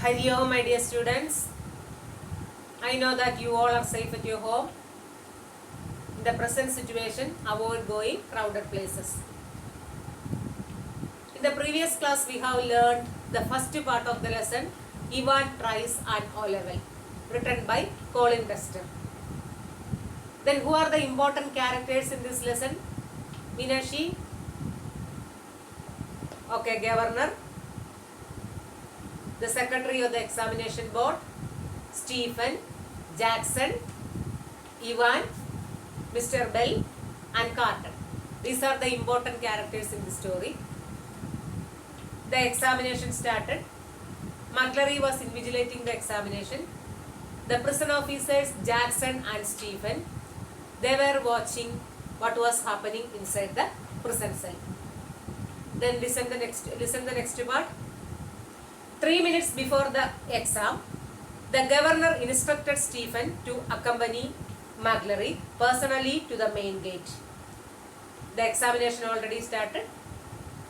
Hello, my dear students. I know that you all are safe at your home. In the present situation, avoid going crowded places. In the previous class, we have learned the first part of the lesson, Ivan Tries an O-Level, written by Colin Tester. Then who are the important characters in this lesson? Minashi? Okay, Governor. The Secretary of the Examination Board, Stephen, Jackson, Ivan, Mr. Bell and Carter. These are the important characters in the story. The examination started. McClary was invigilating the examination. The prison officers Jackson and Stephen, they were watching what was happening inside the prison cell. Then listen the next part. 3 minutes before the exam, the governor instructed Stephen to accompany McClary personally to the main gate. The examination already started.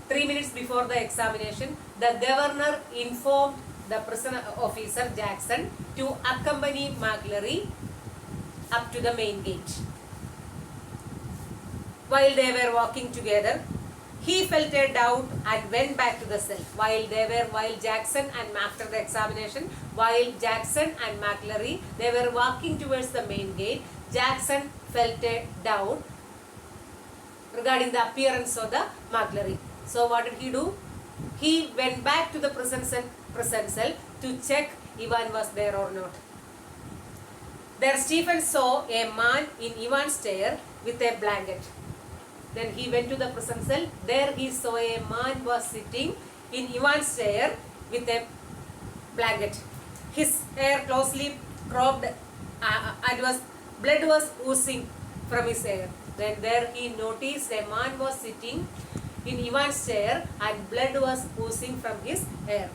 3 minutes before the examination, the governor informed the prison officer Jackson to accompany McClary up to the main gate. While they were walking together, he felt a doubt and went back to the cell. While Jackson and after the examination, while Jackson and McClary, they were walking towards the main gate, Jackson felt a doubt regarding the appearance of the McClary. So what did he do? He went back to the prison cell to check Ivan was there or not. There Stephen saw a man in Ivan's chair with a blanket. Then he went to the prison cell. There he saw a man was sitting in Ivan's chair with a blanket. His hair closely cropped and blood was oozing from his hair. Then there he noticed a man was sitting in Ivan's chair and blood was oozing from his hair.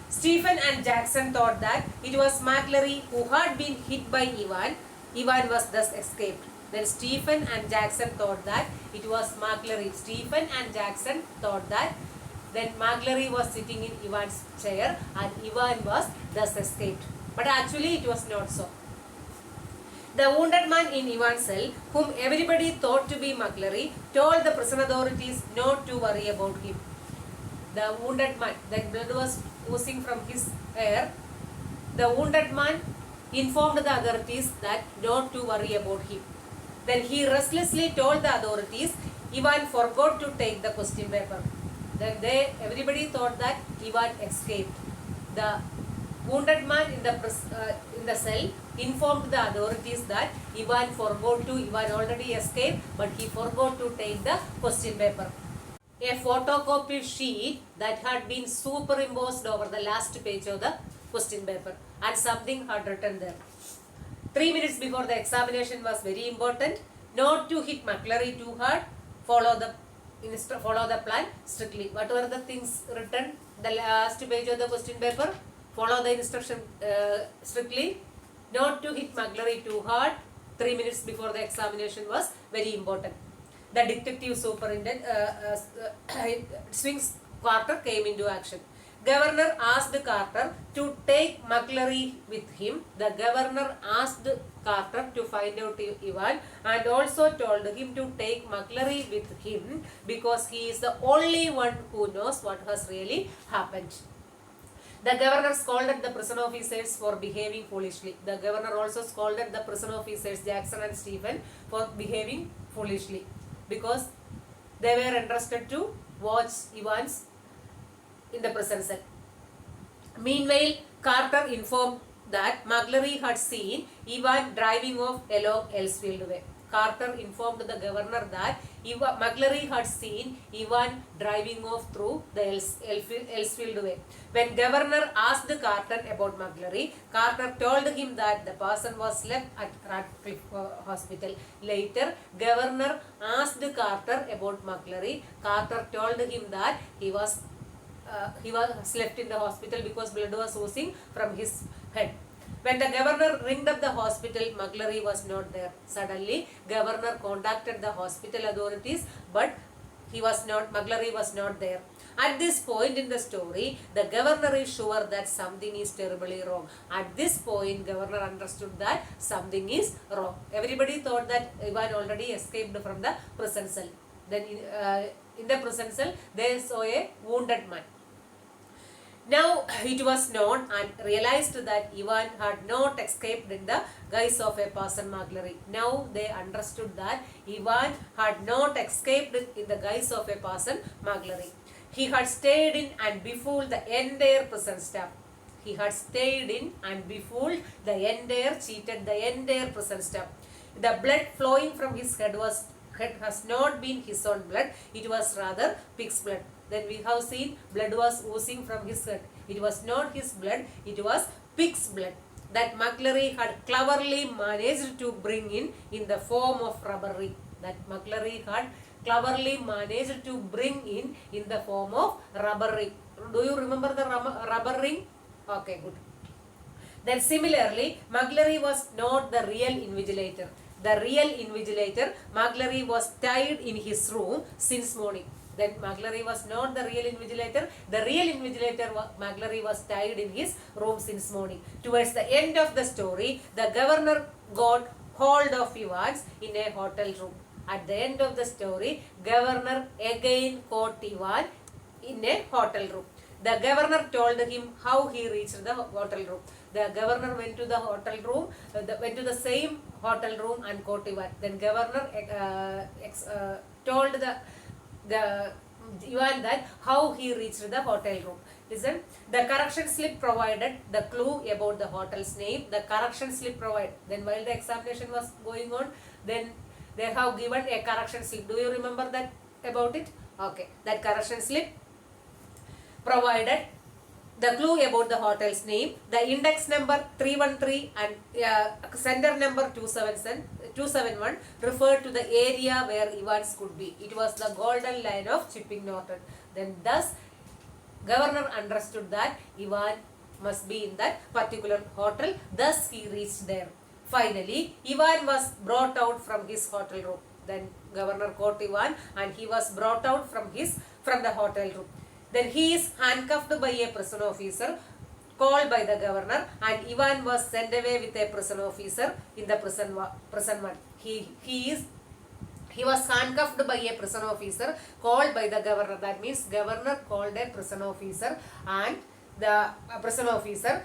Stephen and Jackson thought that it was McClary who had been hit by Ivan. Ivan was thus escaped. Then Stephen and Jackson thought that it was McClary. Stephen and Jackson thought that then McClary was sitting in Ivan's chair and Ivan was thus escaped. But actually it was not so. The wounded man in Ivan's cell, whom everybody thought to be McClary, told the prison authorities not to worry about him. The wounded man, that blood was oozing from his hair. The wounded man informed the authorities that not to worry about him. Then he restlessly told the authorities Ivan forgot to take the question paper. Then everybody thought that Ivan escaped. The wounded man in the cell informed the authorities that Ivan already escaped, but he forgot to take the question paper. A photocopied sheet that had been superimposed over the last page of the question paper and something had written there. 3 minutes before the examination was very important. Not to hit McClary too hard. Follow the plan strictly. What were the things written? The last page of the question paper. Follow the instruction strictly. Not to hit McClary too hard. 3 minutes before the examination was very important. The detective superintendent Swings Carter came into action. Governor asked Carter to take McClary with him. The governor asked Carter to find out Ivan and also told him to take McClary with him because he is the only one who knows what has really happened. The governor scolded the prison officers for behaving foolishly. The governor also scolded the prison officers Jackson and Stephen for behaving foolishly because they were entrusted to watch Ivan's in the prison cell. Meanwhile, Carter informed that McClary had seen Ivan driving off along Elsfield Way. Carter informed the governor that McClary had seen Ivan driving off through the Elsfield Way. When governor asked Carter about McClary, Carter told him that the person was left at Radcliffe Hospital. Later, governor asked Carter about McClary. Carter told him that he was left in the hospital because blood was oozing from his head. When the governor ringed up the hospital, McClary was not there. Suddenly, governor contacted the hospital authorities, but McGlurry was not there. At this point in the story, the governor is sure that something is terribly wrong. At this point, governor understood that something is wrong. Everybody thought that Ivan already escaped from the prison cell. Then in the prison cell, they saw a wounded man. Now it was known and realized that Ivan had not escaped in the guise of a person McGlurry. Now they understood that Ivan had not escaped in the guise of a person McGlurry. He had stayed in and befooled the entire prison staff. He had stayed in and befooled the entire, cheated the entire prison staff. The blood flowing from his head has not been his own blood, it was rather pig's blood. Then we have seen blood was oozing from his head. It was not his blood, it was pig's blood that McGlurry had cleverly managed to bring in the form of rubbery. That McGlurry had cleverly managed to bring in the form of rubbery. Do you remember the rubber ring? Okay, good. Then similarly, McGlurry was not the real invigilator. The real invigilator, McGlurry, was tied in his room since morning. Then McGlurry was not the real invigilator. The real invigilator, McGlurry, was tied in his room since morning. Towards the end of the story, the governor got hold of Evans in a hotel room. At the end of the story, governor again caught Ivan in a hotel room. The governor told him how he reached the hotel room. The governor went to the hotel room, went to the same hotel room and caught Ivan. Then governor told the Ivan that how he reached the hotel room. Listen, the correction slip provided the clue about the hotel's name. The correction slip provided. Then while the examination was going on, then they have given a correction slip. Do you remember that about it? Okay, that correction slip provided the clue about the hotel's name, the index number 313 and sender number 271 referred to the area where Evans could be. It was the golden line of Chipping Norton. Then thus governor understood that Ivan must be in that particular hotel. Thus he reached there. Finally, Ivan was brought out from his hotel room. Then governor caught Ivan and he was brought out from the hotel room. Then he is handcuffed by a prison officer called by the governor, and Ivan was sent away with a prison officer in the prison one. He was handcuffed by a prison officer called by the governor. That means governor called a prison officer and the prison officer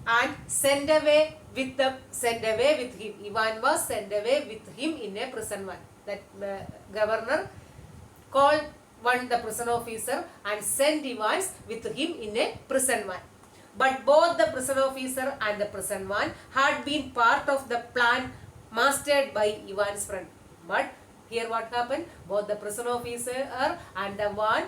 and sent away with him. Ivan was sent away with him in a prison van. That governor called the prison officer and sent Ivan with him in a prison van. But both the prison officer and the prison van had been part of the plan mastered by Ivan's friend. But here what happened? Both the prison officer and the van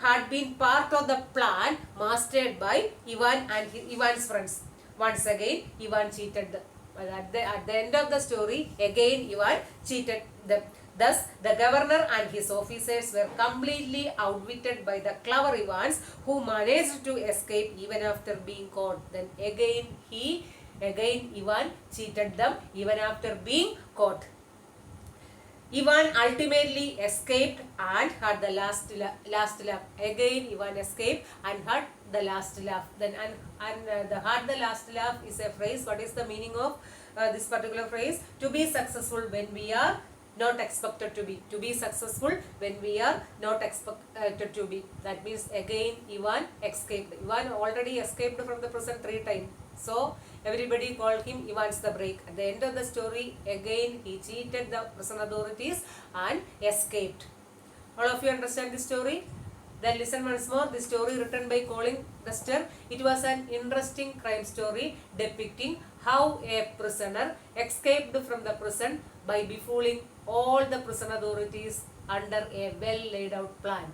had been part of the plan mastered by Ivan and Ivan's friends. Once again, Ivan cheated them. At the end of the story, again Ivan cheated them. Thus, the governor and his officers were completely outwitted by the clever Evans, who managed to escape even after being caught. Then again Ivan cheated them even after being caught. Ivan ultimately escaped and had the last laugh. Again Ivan escaped and had the last laugh. Then the had the last laugh is a phrase. What is the meaning of this particular phrase? To be successful when we are not expected to be. To be successful when we are not expected to be. That means again Ivan escaped. Ivan already escaped from the prison 3 times. So everybody called him Ivan's the break. At the end of the story, again he cheated the prison authorities and escaped. All of you understand this story? Then listen once more. This story written by Colin Duster. It was an interesting crime story depicting how a prisoner escaped from the prison by befooling all the prison authorities under a well laid out plan.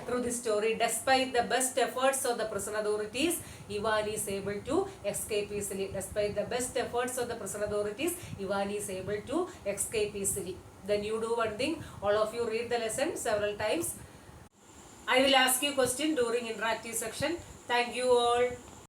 Through this story, despite the best efforts of the prison authorities, Ivan is able to escape easily. Despite the best efforts of the prison authorities, Ivan is able to escape easily. Then you do one thing, all of you read the lesson several times. I will ask you question during interactive section. Thank you all.